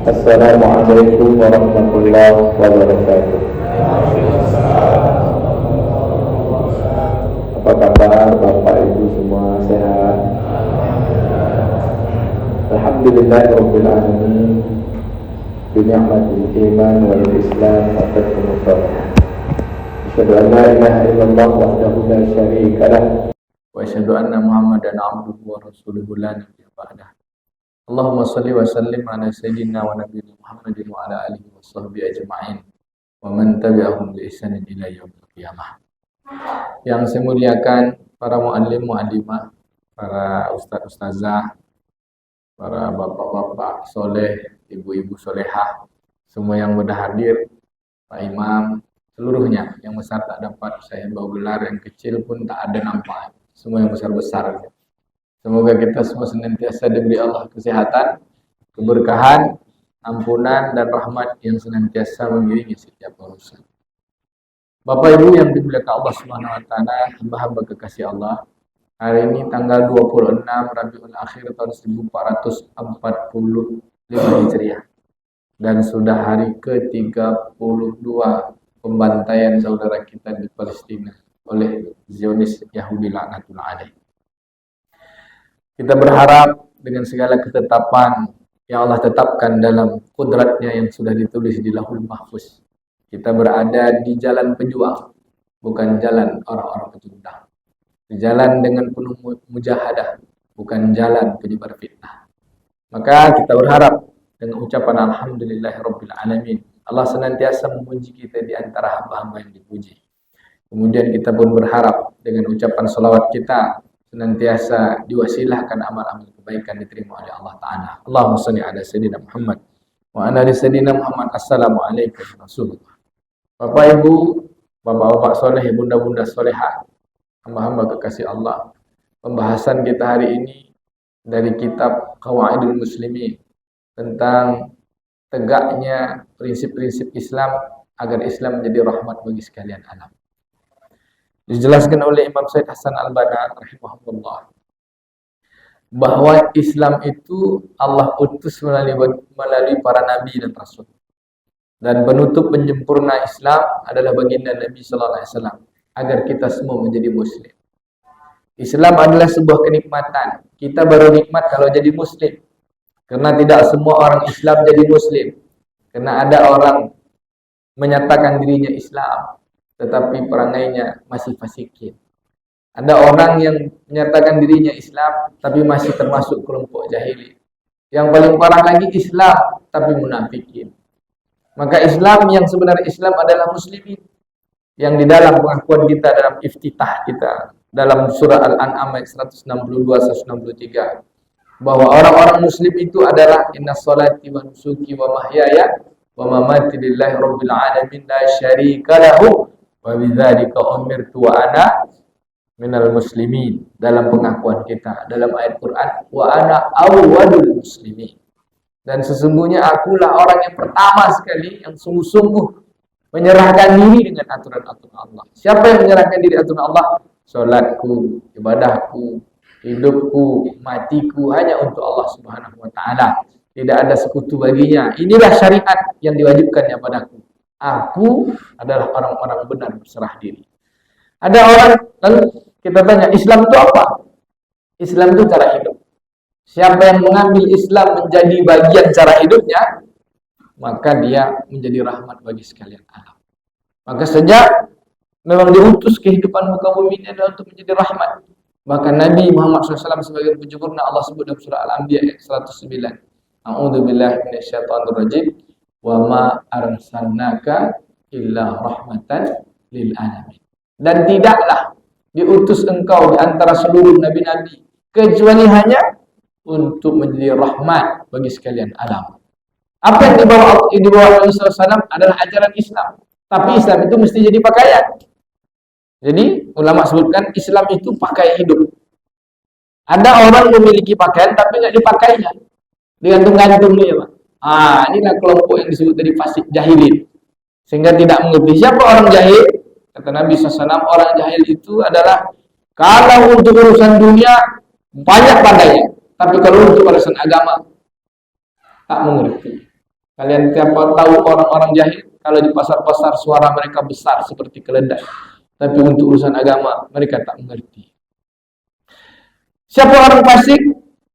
Assalamualaikum warahmatullahi wabarakatuh. Apa kabar Bapak Ibu semua, sehat? Alhamdulillahirabbil alamin. Bi ni'matil iman wal islam wa tatimmu salihah. Asyhadu an la ilaha illallah wahdahu la syarika lah wa asyhadu anna Muhammadan abduhu wa rasuluhu la nabiyya ba'dah. Allahumma shalli wa sallim ala sayyidina wa nabiyina Muhammadin wa ala alihi wa sahbihi ajma'in wa man tabi'ahum bi ihsanin ila yaumil qiyamah. Yang saya muliakan para muallim muallimah, para ustaz ustazah, para bapak-bapak soleh, ibu-ibu solehah, semua yang sudah hadir, Pak Imam, seluruhnya, yang besar tak dapat saya bawa gelar, yang kecil pun tak ada nampak, semua yang besar-besar. Semoga kita semua senantiasa diberi Allah kesehatan, keberkahan, ampunan, dan rahmat yang senantiasa mengiringi setiap urusan. Bapak Ibu yang dimuliakan Allah Subhanahu wa taala, hamba-hamba kekasih Allah. Hari ini tanggal 26 Rabiul Akhir tahun 1445 Hijriah. Dan sudah hari ke-32 pembantaian saudara kita di Palestina oleh Zionis Yahudi laknatullah alaih. Kita berharap dengan segala ketetapan yang Allah tetapkan dalam kudratnya yang sudah ditulis di Lauhul Mahfuz, kita berada di jalan pejuang, bukan jalan orang-orang pecundang. Di jalan dengan penuh mujahadah, bukan jalan penyebar fitnah. Maka kita berharap dengan ucapan alhamdulillahirabbil alamin, Allah senantiasa memuji kita di antara hamba-hamba yang dipuji. Kemudian kita pun berharap dengan ucapan salawat kita senantiasa diwasilahkan amal-amal kebaikan diterima oleh Allah Ta'ala. Allahumma salli ala sayyidina Muhammad wa ala ali sayyidina Muhammad. Assalamualaikum warahmatullahi. Bapak Ibu, bapak-bapak soleh, bunda-bunda solehah, hamba-hamba kekasih Allah. Pembahasan kita hari ini dari kitab Qawaidul Muslimin tentang tegaknya prinsip-prinsip Islam agar Islam menjadi rahmat bagi sekalian alam. Dijelaskan oleh Imam Said Hasan Al-Banna rahimahullah bahwa Islam itu Allah utus melalui para nabi dan rasul. Dan penutup penyempurna Islam adalah baginda Nabi sallallahu alaihi wasallam agar kita semua menjadi muslim. Islam adalah sebuah kenikmatan. Kita baru nikmat kalau jadi muslim. Karena tidak semua orang Islam jadi muslim. Karena ada orang menyatakan dirinya Islam tetapi perangainya masih fasikin. Ada orang yang menyatakan dirinya Islam tapi masih termasuk kelompok jahili. Yang paling parah lagi Islam tapi munafikin. Maka Islam yang sebenarnya Islam adalah muslimin. Yang di dalam pengakuan kita dalam iftitah kita dalam surah Al-An'am ayat 162-163 bahwa orang-orang muslim itu adalah inna sholati wa nusuki wa mahyaya wa mamati lillahi rabbil alamin la syarika lahu wa bidzalika umirtu wa ana minal muslimin. Dalam pengakuan kita dalam ayat Quran, wa ana awwadul muslimin, dan sesungguhnya akulah orang yang pertama sekali yang sungguh-sungguh menyerahkan diri dengan aturan-aturan Allah. Siapa yang menyerahkan diri aturan Allah? Salatku, ibadahku, hidupku, matiku hanya untuk Allah Subhanahu wa taala. Tidak ada sekutu baginya. Inilah syariat yang diwajibkannya padaku. Aku adalah orang-orang benar berserah diri. Ada orang, lalu kita tanya, Islam itu apa? Islam itu cara hidup. Siapa yang mengambil Islam menjadi bagian cara hidupnya, maka dia menjadi rahmat bagi sekalian alam. Maka sejak memang diutus kehidupan muka bumi ini adalah untuk menjadi rahmat. Bahkan Nabi Muhammad SAW sebagai penyempurna Allah sebut dalam surah Al-Anbiya ayat 109. A'udzubillahi minasyaitonirrajim. Wa ma arsalnaka illa rahmatan lil alamin. Dan tidaklah diutus engkau di antara seluruh nabi-nabi kecuali hanya untuk menjadi rahmat bagi sekalian alam. Apa yang dibawa Nabi SAW adalah ajaran Islam. Tapi Islam itu mesti jadi pakaian. Jadi ulama sebutkan Islam itu pakai hidup. Ada orang memiliki pakaian tapi nggak dipakainya, digantung-gantung dia, Pak. Inilah kelompok yang disebut dari fasik jahilin, sehingga tidak mengerti siapa orang jahil. Kata Nabi SAW, orang jahil itu adalah kalau untuk urusan dunia banyak pandainya, tapi kalau untuk urusan agama tak mengerti. Kalian tahu orang-orang jahil kalau di pasar-pasar suara mereka besar seperti keledai, tapi untuk urusan agama mereka tak mengerti. Siapa orang fasik?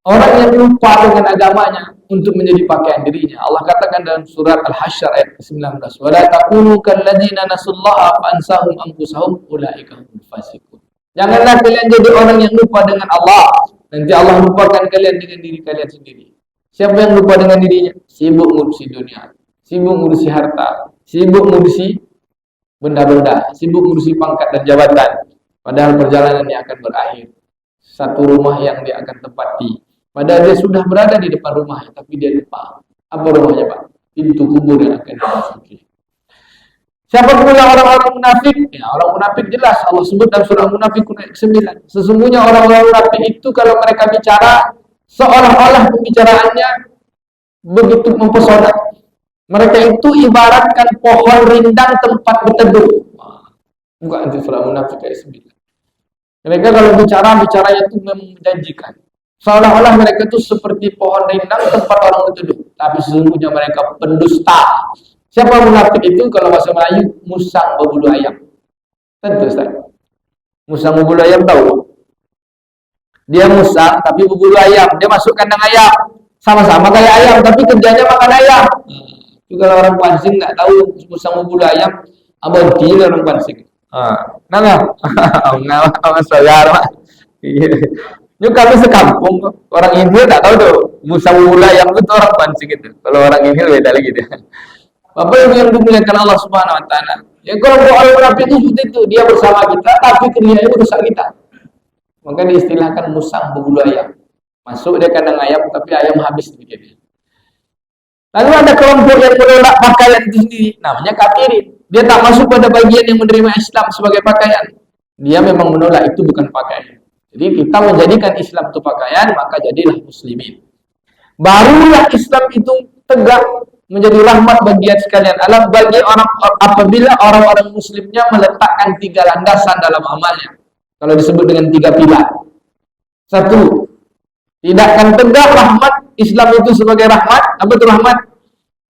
Orang yang lupa dengan agamanya untuk menjadi pakaian dirinya. Allah katakan dalam surat Al-Hasyr ayat ke-19, "Wa la takunu kalladzina nasullaha fa ansahum anfusahum ulaika humul fasiqun." Janganlah kalian jadi orang yang lupa dengan Allah. Nanti Allah lupakan kalian dengan diri kalian sendiri. Siapa yang lupa dengan dirinya? Sibuk ngurusi dunia, sibuk ngurusi harta, sibuk ngurusi benda-benda, sibuk ngurusi pangkat dan jabatan. Padahal perjalanannya akan berakhir. Satu rumah yang dia akan tempati. Padahal dia sudah berada di depan rumahnya, tapi dia lupa. Apa rumahnya, Pak? Pintu kubur yang akan dimasuki. Siapa pula orang-orang munafik? Ya, orang munafik jelas Allah sebut dalam surah Munafikun ayat 9. Sesungguhnya orang-orang munafik itu kalau mereka bicara, seolah-olah pembicaraannya begitu mempesona. Mereka itu ibaratkan pohon rindang tempat berteduh. Bukan di surah Munafik ayat 9. Mereka kalau bicaranya itu menjanjikan. Seolah-olah mereka itu seperti pohon rindang tempat orang berteduh, tapi sesungguhnya mereka pendusta. Siapa munafik itu? Kalau bahasa Melayu, musang berbulu ayam. Tentu Ustaz. Musang berbulu ayam tahu? Dia musang tapi berbulu ayam. Dia masuk kandang ayam. Sama-sama kayak ayam, tapi kerjanya makan ayam. Itu kalau orang pancing nggak tahu musang berbulu ayam, abang dia orang pancing. Nggak? Nggak saudara. Ini kami sekampung, orang India tak tahu tuh musang berbulu ayam itu orang pancing itu. Kalau orang India beda lagi dia. Bapak Ibu yang dimuliakan Allah Subhanahu Wa Taala. Ya kalau orang munafik itu dia bersama kita, tapi kerjanya merusak kita. Maka diistilahkan musang berbulu ayam. Masuk dia kandang ayam, tapi ayam habis dikit. Lalu ada kelompok yang menolak pakaian itu sendiri, namanya kafirin. Dia tak masuk pada bagian yang menerima Islam sebagai pakaian. Dia memang menolak itu bukan pakaian. Jadi kita menjadikan Islam itu pakaian, maka jadilah muslimin. Barulah Islam itu tegak menjadi rahmat bagi sekalian alam bagi orang apabila orang-orang muslimnya meletakkan 3 landasan dalam amalnya. Kalau disebut dengan 3 pilar. 1, tidak akan tegak rahmat Islam itu sebagai rahmat. Apa itu rahmat?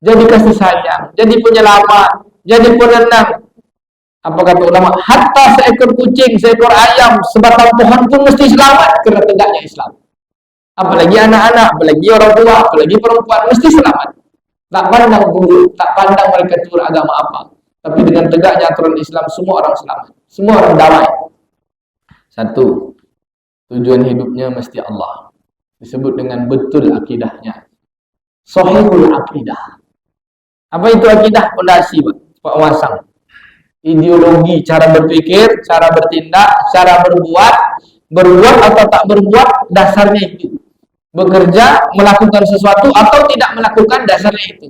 Jadi kasih sayang, jadi penyelamat, jadi penenang. Apa kata ulama? Hatta seekor kucing, seekor ayam, sebatang pohon pun mesti selamat karena tegaknya Islam. Apalagi anak-anak, apalagi orang tua, apalagi perempuan mesti selamat. Tak pandang dulu, tak pandang mereka itu agama apa. Tapi dengan tegaknya aturan Islam, semua orang selamat, semua orang damai. 1, tujuan hidupnya mesti Allah. Disebut dengan betul akidahnya. Sahihul akidah. Apa itu akidah? Fondasi, Pak Wasang. Ideologi, cara berpikir, cara bertindak, cara berbuat atau tak berbuat, dasarnya itu. Bekerja, melakukan sesuatu atau tidak melakukan, dasarnya itu.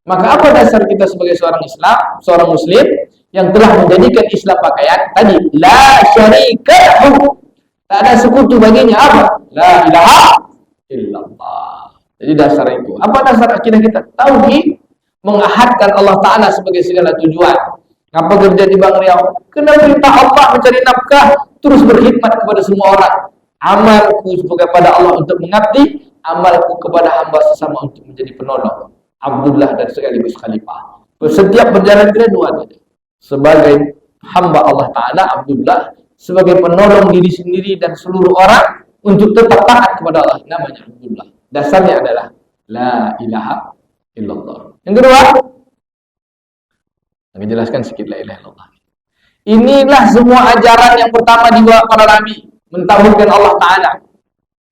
Maka apa dasar kita sebagai seorang Islam, seorang Muslim yang telah menjadikan Islam pakaian? Tadi, la syarika lahu. Tak ada sekutu baginya. Apa? La ilaha illallah. Jadi dasar itu. Apa dasar akidah kita? Tauhid, mengahadkan Allah Ta'ala sebagai segala tujuan. Apa kerja di Bang Riau? Kena perintah Allah mencari nafkah, terus berkhidmat kepada semua orang. Amalku kepada Allah untuk mengabdi, amalku kepada hamba sesama untuk menjadi penolong. Abdullah dan sekaligus khalifah. Setiap berjalan kedua tadi. Sebagai hamba Allah Ta'ala, Abdullah, sebagai penolong diri sendiri dan seluruh orang untuk tetap taat kepada Allah. Namanya Abdullah. Dasarnya adalah la ilaha illallah. Yang kedua, saya jelaskan sedikit la ilaha illallah. Inilah semua ajaran yang pertama dibawa para nabi, mentauhidkan Allah Ta'ala.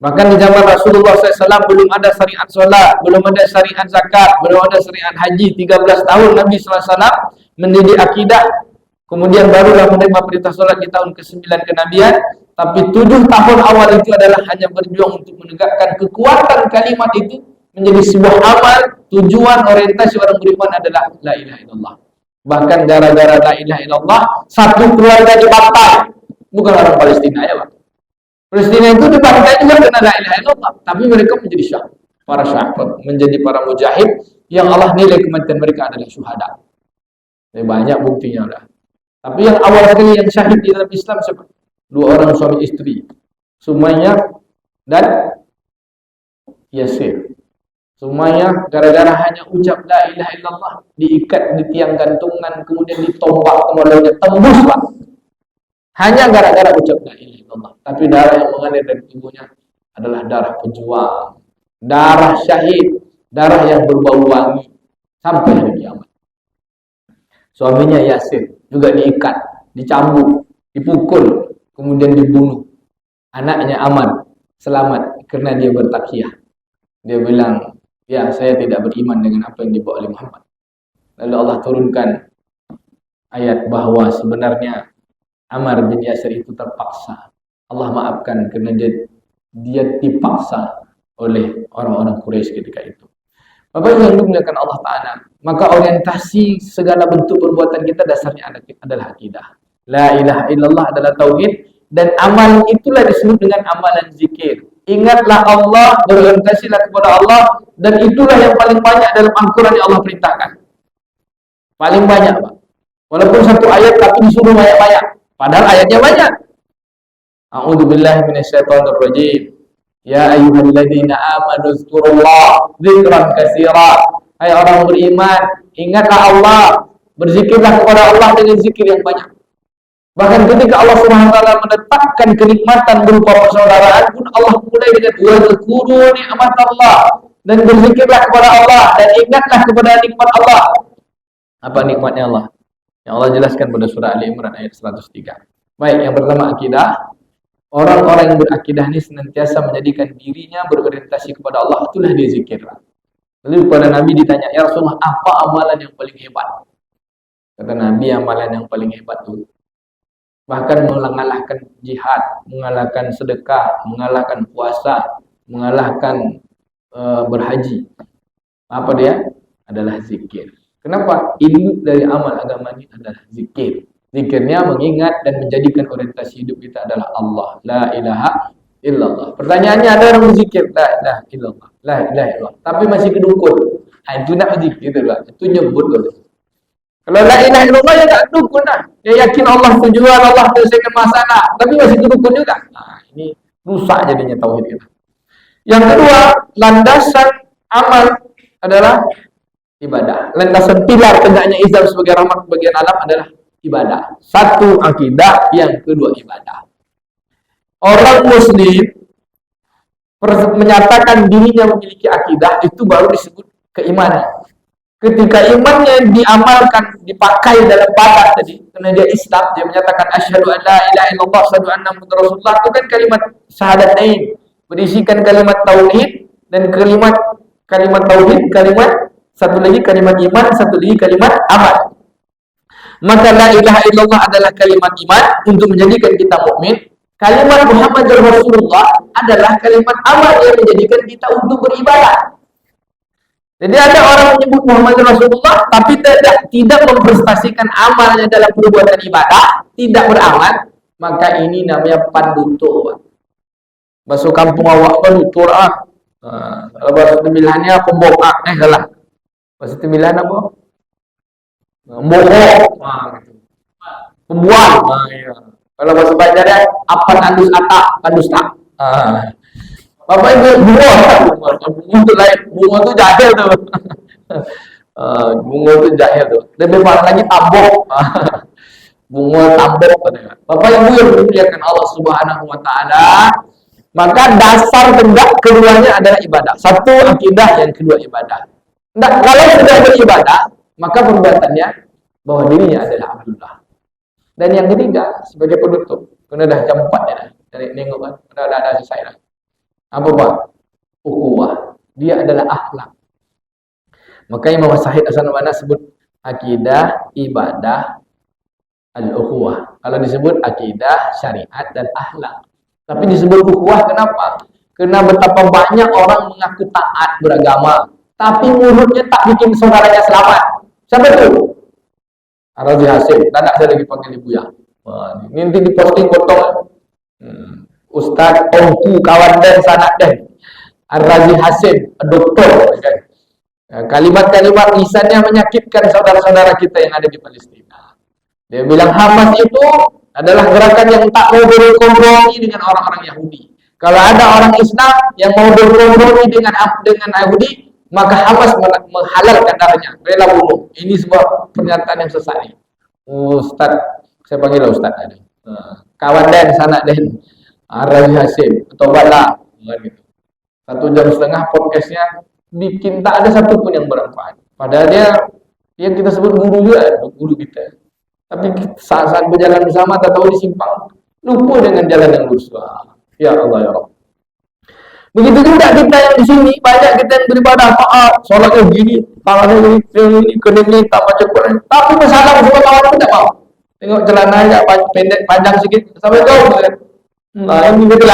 Bahkan di zaman Rasulullah SAW belum ada syariat solat, belum ada syariat zakat, belum ada syariat haji. 13 tahun Nabi SAW mendidik akidah, kemudian barulah menerima perintah solat di tahun ke-9 kenabian. Tapi 7 tahun awal itu adalah hanya berjuang untuk menegakkan kekuatan kalimat itu menjadi sebuah amal. Tujuan orientasi orang beriman adalah la ilaha illallah. Bahkan gara-gara la ilaha illallah, satu keluarga dibantai. Bukan orang Palestina ya Pak. Palestina itu dibantai juga karena la ilaha illallah. Tapi mereka menjadi syahid, para sahabat, menjadi para mujahid yang Allah nilai kematian mereka adalah syuhada. Banyak buktinya udah. Tapi yang awal sekali yang syahid di dalam Islam siapa? 2 orang suami istri, Sumayyah dan Yasir. Semuanya gara-gara hanya ucap la ilaha illallah, diikat di tiang gantungan, kemudian ditombak kepalanya, tembus Pak. Hanya gara-gara ucap la ilaha illallah. Tapi darah yang mengalir dari tubuhnya adalah darah pejuang, darah syahid, darah yang berbau wangi sampai hari kiamat. Suaminya Yasir juga diikat, dicambuk, dipukul, kemudian dibunuh. Anaknya Aman selamat karena dia bertakyah. Dia bilang, ya saya tidak beriman dengan apa yang dibawa oleh Muhammad. Lalu Allah turunkan ayat bahwa sebenarnya Ammar bin Yasir itu terpaksa. Allah maafkan karena dia dipaksa oleh orang-orang Quraisy ketika itu. Bapak yang dimuliakan Allah Ta'ala, maka orientasi segala bentuk perbuatan kita dasarnya adalah akidah. La ilaha illallah adalah tauhid, dan amal itulah disebut dengan amalan zikir. Ingatlah Allah, berorientasilah kepada Allah, dan itulah yang paling banyak dalam Al-Quran yang Allah perintahkan. Paling banyak Pak. Walaupun satu ayat tapi disuruh banyak-banyak, padahal ayatnya banyak. A'udzubillahi minasyaitonirrajim. Ya ayyuhalladzina amanu dzkurullah dzikran katsira. Hai orang beriman, ingatlah Allah, berzikirlah kepada Allah dengan zikir yang banyak. Bahkan ketika Allah Subhanahu wa taala menetapkan kenikmatan berupa persaudaraan pun Allah mulai dengan wa dzkuru ni'matallah, dan berzikirlah kepada Allah dan ingatlah kepada nikmat Allah. Apa nikmatnya Allah? Yang Allah jelaskan pada surah Ali Imran ayat 103. Baik, yang pertama akidah. Orang-orang yang berakidah ini senantiasa menjadikan dirinya berorientasi kepada Allah, itulah dia zikir. Lalu kepada Nabi ditanya, ya Rasulullah, apa amalan yang paling hebat? Kata Nabi, amalan yang paling hebat itu bahkan mengalahkan jihad, mengalahkan sedekah, mengalahkan puasa, mengalahkan berhaji. Apa dia? Adalah zikir. Kenapa? Induk dari amal agama ini adalah zikir. Zikirnya mengingat dan menjadikan orientasi hidup kita adalah Allah. La ilaha illallah. Pertanyaannya, ada orang berzikir la ilaha illallah, la ilaha illallah, tapi masih kedukun. Itu nak berzikir lah. Itu nyebut dulu. Kalau la ilaha illallah ya tak dukun dah. Dia yakin Allah tujuan, Allah menyelesaikan masalah, tapi masih kedukun juga. Nah, ini rusak jadinya tauhid kita. Yang kedua, landasan amal adalah ibadah. Landasan pilar tegaknya Islam sebagai rahmat bagian alam adalah ibadah. Satu akidah, yang kedua ibadah. Orang muslim menyatakan dirinya memiliki akidah, itu baru disebut keimanan. Ketika imannya diamalkan, dipakai dalam badan tadi, karena dia Islam, dia menyatakan asyhadu an la ilaha illallah, asyhadu anna muhammadar rasulullah, itu kan kalimat syahadatain, berisikan kalimat tauhid dan kalimat tauhid, kalimat satu lagi kalimat iman, satu lagi kalimat amal. Maka la ilaha illallah adalah kalimat iman untuk menjadikan kita mukmin. Kalimat Muhammadur Rasulullah adalah kalimat amal yang menjadikan kita untuk beribadah. Jadi ada orang menyebut Muhammadur Rasulullah tapi tidak memprestasikan amalnya dalam perbuatan ibadah, tidak beramal, maka ini namanya pandutur. Bahasa kampung awak pandutur kalau bahasa Tembilannya pembok salah. Bahasa Tembilan apa? Bohong, pembual. Iya. Kalau bahasa Banjarnya apa andus atak, andus tak. Bapak Ibu bunga itu lain, bunga itu jahil tuh. Bunga itu jahil tuh. Lebih parah lagi tabok. Bunga tabok katanya. Bapak Ibu yang dimuliakan Allah Subhanahu wa taala, maka dasar tegak keduanya adalah ibadah. Satu akidah, yang kedua ibadah. Nah, kalau sudah beribadah, maka perbuatannya bahwa dirinya adalah Abdullah. Dan yang ketiga sebagai penutup, karena dah jam 4 ya, dari nengok kan, udah ada selesai lah. Apa Pak? Ukhuwah. Dia adalah akhlak. Maka Imam Sahih Hasanul sebut akidah, ibadah, al-ukhuwah. Kalau disebut akidah, syariat dan akhlak. Tapi disebut ukhuwah kenapa? Karena betapa banyak orang mengaku taat beragama, tapi mulutnya tak bikin saudaranya selamat. Siapa itu? Ar-Razi Hasim. Tak saya lagi panggil ibu ya. Nanti diposting potong. Ustaz, omku, kawan dan sanak dan Ar-Razi Hasim, doktor. Kalimat-kalimat lisannya menyakitkan saudara-saudara kita yang ada di Palestina. Dia bilang Hamas itu adalah gerakan yang tak mau berkompromi dengan orang-orang Yahudi. Kalau ada orang Islam yang mau berkompromi dengan Yahudi, maka Hamas menghalalkan darahnya, rela bunuh. Ini sebuah pernyataan yang sesat nih. Ustaz, saya panggil Ustaz tadi. Kawan Den, sanak Den, Razi Hasim, tobatlah. Gitu. 1,5 jam podcastnya bikin tak ada satupun yang bermanfaat. Padahal dia yang kita sebut guru juga, guru kita. Tapi saat-saat berjalan bersama, tak tahu disimpang, lupa dengan jalan yang lurus. Ya Allah ya Rabb. Begitu juga kita yang di sini, banyak kita yang beribadah, sholatnya begini, tangannya ini, keningnya tak baca Quran, tapi bersalah sama kawan pun tak mau. Tengok celananya pendek, panjang sedikit, sampai jauh. Nah, ini betul.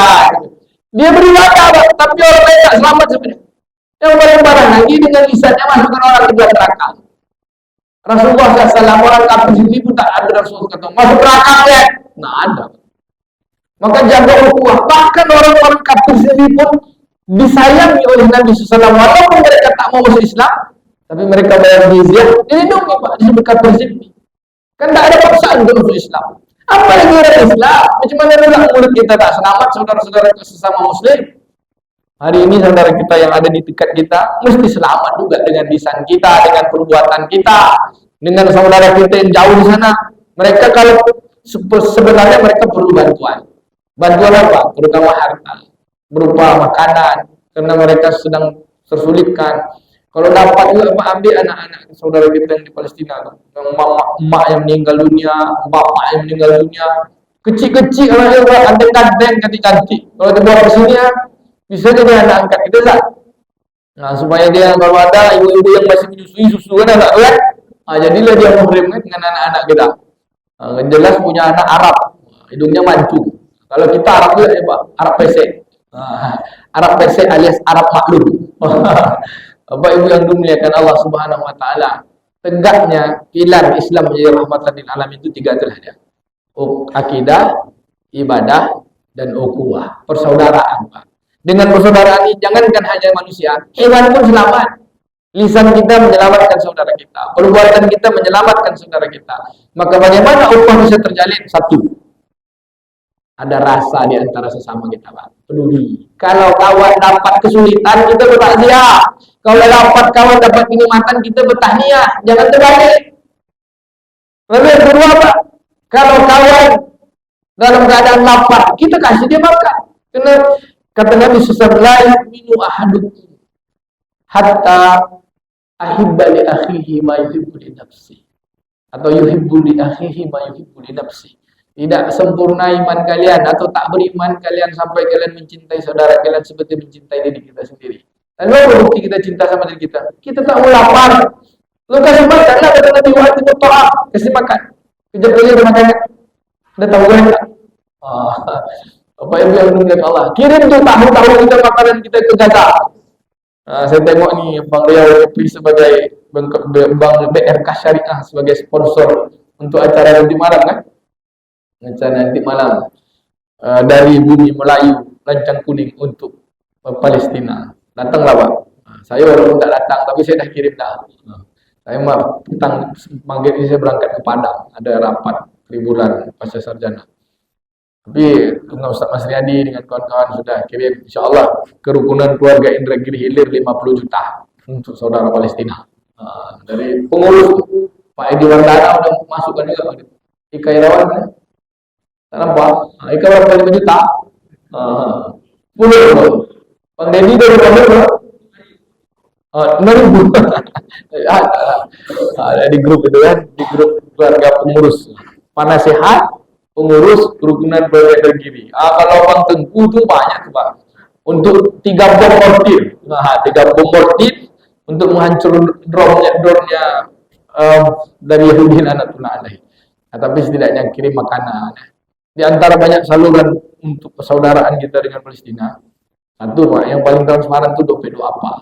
Dia beribadah, tapi orang lain tak selamat sebenarnya. Yang paling parah lagi dengan lisannya masukkan orang ke dalam neraka. Rasulullah SAW, orang kafir sendiri pun tak ada Rasulullah kata masuk neraka ya. Nah ada. Maka jaga ukhuwah. Bahkan orang-orang kafir sendiri pun disayangi oleh Nabi SAW. Walaupun mereka tak mau masuk Islam, tapi mereka bayar jizyah, dilindungi Pak disebut kafir sendiri. Kan tak ada paksaan untuk masuk Islam. Apalagi orang Islam, macam mana pula mulut kita tak selamat, saudara-saudara sesama Muslim. Hari ini saudara kita yang ada di dekat kita mesti selamat juga dengan lisan kita, dengan perbuatan kita, dengan saudara kita yang jauh di sana. Mereka kalau sebenarnya mereka perlu bantuan. Bantuan apa? Terutama harta, berupa makanan, karena mereka sedang tersulitkan. Kalau dapat juga ambil anak-anak saudara kita yang di Palestina, yang emak yang meninggal dunia, bapak yang meninggal dunia, kecil-kecil orang ganteng-ganteng, cantik-cantik. Kalau dibawa ke sini bisa jadi anak angkat kita tak? Nah supaya dia kalau ada ibu-ibu yang masih menyusui susu kan anak kan? Jadilah dia muhrim kan dengan anak-anak kita. Jelas punya anak Arab, hidungnya mancung. Kalau kita Arab juga ya Pak, Arab PC. Arab PC alias Arab maklum. Bapak Ibu yang dimuliakan Allah Subhanahu wa taala, tegaknya pilar Islam menjadi rahmatan lil alamin itu 3 telah dia. Akidah, ibadah, dan ukhuwah, persaudaraan, Pak. Dengan persaudaraan ini jangankan hanya manusia, hewan pun selamat. Lisan kita menyelamatkan saudara kita, perbuatan kita menyelamatkan saudara kita. Maka bagaimana ukhuwah bisa terjalin? 1. Ada rasa di antara sesama kita, Pak. Peduli. Kalau kawan dapat kesulitan, kita bertakziah. Kalau dapat kawan dapat kenikmatan, kita bertahniah. Jangan terbalik. Lalu yang kedua, Pak, kalau kawan dalam keadaan lapar, kita kasih dia makan. Karena kata Nabi SAW, la yu'minu ahadukum hatta ahibba li akhihi ma yuhibbu li nafsi. Atau yuhibbu li akhihi ma yuhibbu li nafsi. Tidak sempurna iman kalian atau tak beriman kalian sampai kalian mencintai saudara kalian seperti mencintai diri kita sendiri. Dan apa bukti kita cinta sama diri kita? Kita tak mau lapar. Lu kasih makan lah, kata Nabi Muhammad berdoa, kasih makan. Kejap lagi ada makannya. Udah tahu kan tak? Bapak Ibu yang dimuliakan Allah, kirim tuh tahu-tahu kita makanan kita ke Gaza. Saya tengok nih Bang Riau sebagai Bang BRK Syariah sebagai sponsor untuk acara nanti malam kan? Acara nanti malam dari bumi Melayu Lancang Kuning untuk Palestina. Datanglah Pak. Saya walaupun tak datang, tapi saya dah kirim dah. Saya mah petang pagi ini saya berangkat ke Padang, ada rapat tribulan pasca sarjana. Tapi dengan Ustaz Mas Riyadi dengan kawan-kawan sudah kirim, insyaAllah kerukunan keluarga Indragiri Hilir 50 juta untuk saudara Palestina. Dari pengurus Pak Edi Wardana udah masukkan juga. Ika Irawan kan? Tak nampak? Ika berapa 5 juta? 10. Bang Dedi dari berapa? 6.000. Ada di grup itu kan, di grup keluarga pengurus. Penasehat, pengurus kerukunan keluarga Indragiri. Kalau Bang Tengku tuh banyak tuh Pak. Untuk 3 bom mortir. 3 bom mortir untuk menghancur drone-nya dari Yahudi Lanatullah Alaihi. Tapi setidaknya kirim makanan. Di antara banyak saluran untuk persaudaraan kita dengan Palestina. Satu Pak, yang paling transparan itu dompet apa?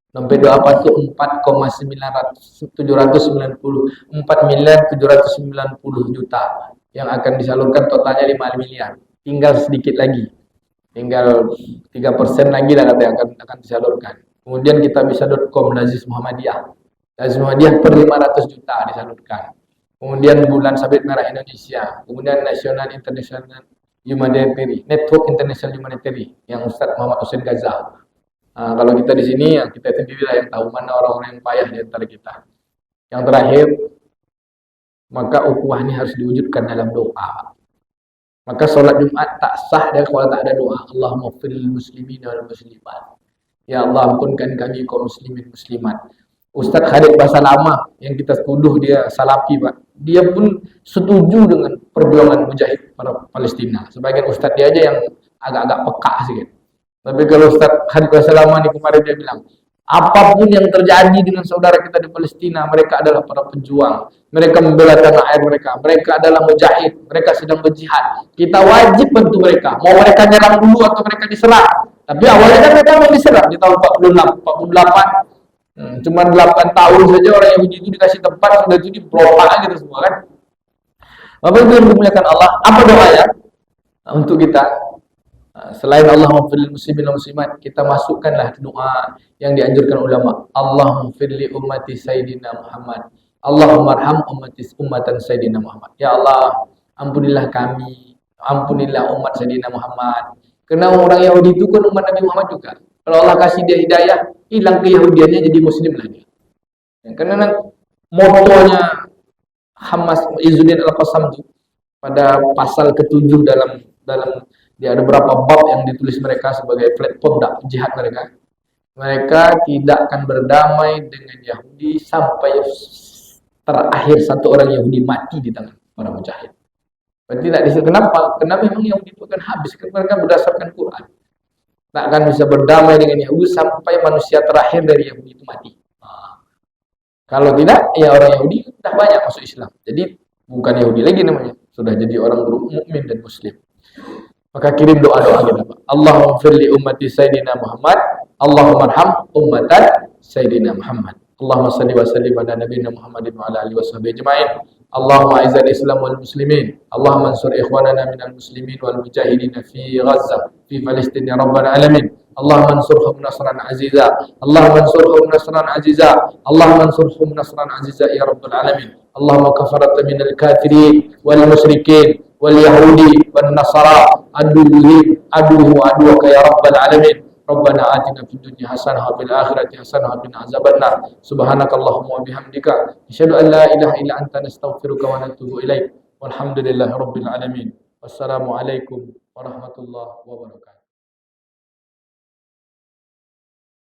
Dompet apa itu 4.790 juta yang akan disalurkan, totalnya 5 miliar. Tinggal sedikit lagi. Tinggal 3% lagi lah katanya akan disalurkan. Kemudian kita bisa.com Lazis Muhammadiyah. Lazis Muhammadiyah per 500 juta disalurkan. Kemudian Bulan Sabit Merah Indonesia. Kemudian National International Humanitarian Network International Humanitarian yang Ustaz Muhammad Hussein Gaza. Kalau kita di sini, ya kita sendirilah yang tahu mana orang-orang yang payah di antara kita. Yang terakhir, maka ukhuwah ini harus diwujudkan dalam doa. Maka sholat Jumat tak sah dan kalau tak ada doa. Allahumma firil muslimin wal muslimat. Ya Allah, ampunkan kami kaum muslimin muslimat. Ustaz Khalid Bahasa Lama yang kita tuduh dia salafi, Pak. Dia pun setuju dengan perjuangan mujahid para Palestina. Sebagian ustaz dia aja yang agak-agak peka sikit. Tapi kalau Ustaz Khalid Bahasa Lama ini kemarin dia bilang, apapun yang terjadi dengan saudara kita di Palestina, mereka adalah para pejuang. Mereka membela tanah air mereka. Mereka adalah mujahid. Mereka sedang berjihad. Kita wajib bantu mereka. Mau mereka nyerang dulu atau mereka diserang. Tapi awalnya kan mereka mau diserang di tahun 46, 48. Cuma 8 tahun saja orang Yahudi itu dikasih tempat, sudah itu diberontak gitu semua kan. Bapak Ibu yang dimuliakan Allah, apa doanya untuk kita? Selain Allah maghfirlil muslimin wal muslimat, kita masukkanlah doa yang dianjurkan ulama. Allahumma firli ummati sayyidina Muhammad. Allahumma arham ummatan sayyidina Muhammad. Ya Allah, ampunilah kami, ampunilah umat sayyidina Muhammad. Karena orang Yahudi itu kan umat Nabi Muhammad juga. Kalau Allah kasih dia hidayah, hilang keyahudiannya jadi muslim lagi. Karena motonya Hamas Izzuddin Al-Qassam itu pada pasal ke-7 dalam dia ada beberapa bab yang ditulis mereka sebagai platform jihad mereka. Mereka tidak akan berdamai dengan Yahudi sampai terakhir satu orang Yahudi mati di tangan para mujahid. Berarti tidak disitu. Kenapa? Karena memang Yahudi itu akan habis. Mereka berdasarkan Quran. Tak akan bisa berdamai dengan Yahudi sampai manusia terakhir dari Yahudi itu mati. Kalau tidak, ya orang Yahudi sudah banyak masuk Islam. Jadi bukan Yahudi lagi namanya. Sudah jadi orang mukmin dan muslim. Maka kirim doa-doa kita, Pak. Allahumma firli ummati sayyidina Muhammad. Allahumma arham ummatan sayyidina Muhammad. Allahumma salli wa sallim ala nabiyina Muhammadin wa ala alihi washabihi ajma'in. Allahumma a'izzal Islam wal muslimin. Allahumma ansur ikhwanana minal muslimin wal mujahidin fi Gaza, fi Palestin ya rabbal alamin. Allahumma ansurhum nasran aziza. Allahumma ansurhum nasran aziza. Allahumma ansurhum nasran aziza ya rabbal alamin. Allahumma kafarata minal kafirin wal musyrikin wal yahudi wal nasara aduhu aduka ya rabbal alamin. Rabbana atina fid dunya hasanah wa fil akhirati hasanah wa qina azabannar. Subhanakallahumma wa bihamdika asyhadu an la ilaha illa anta nastaghfiruka wa natubu ilaik. Walhamdulillahirabbil alamin. Wassalamu alaikum warahmatullahi wabarakatuh.